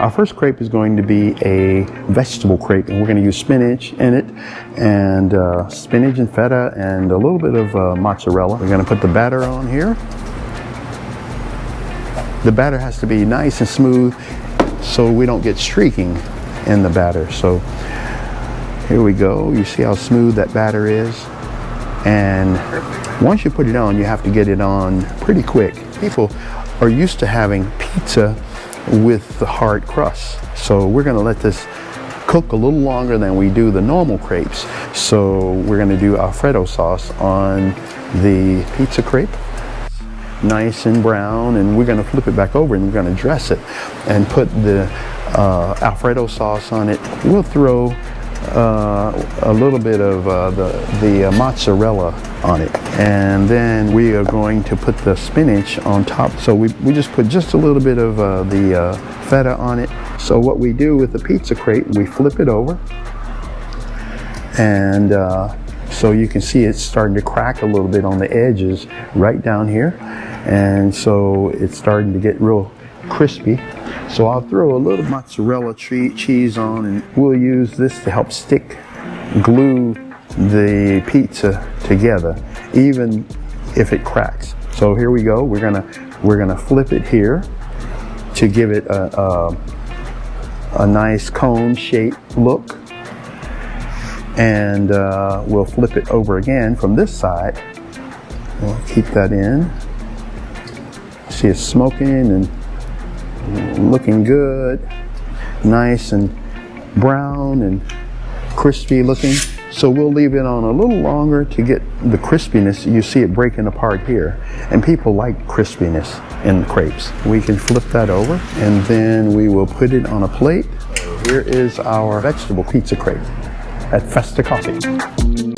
Our first crepe is going to be a vegetable crepe, and we're going to use spinach in it, and spinach and feta and a little bit of mozzarella. We're going to put the batter on here. The batter has to be nice and smooth so we don't get streaking in the batter. So here we go. You see how smooth that batter is? And once you put it on, you have to get it on pretty quick. People are used to having pizza with the hard crust. So we're going to let this cook a little longer than we do the normal crepes. So we're going to do Alfredo sauce on the pizza crepe. Nice and brown, and we're going to flip it back over and we're going to dress it and put the Alfredo sauce on it. We'll throw a little bit of the mozzarella on it, and then we are going to put the spinach on top. So we just put just a little bit of the feta on it. So what we do with the pizza crepe, we flip it over, and so you can see it's starting to crack a little bit on the edges right down here, and so it's starting to get real crispy. So I'll throw a little mozzarella cheese on, and we'll use this to help glue the pizza together, even if it cracks. So here we go. We're gonna flip it here to give it a nice cone shaped look, and we'll flip it over again from this side. We'll keep that in. See, it's smoking and looking good, nice and brown and crispy looking. So we'll leave it on a little longer to get the crispiness. You see it breaking apart here, and people like crispiness in crepes. We can flip that over, and then we will put it on a plate. Here is our vegetable pizza crepe at Festa Coffee.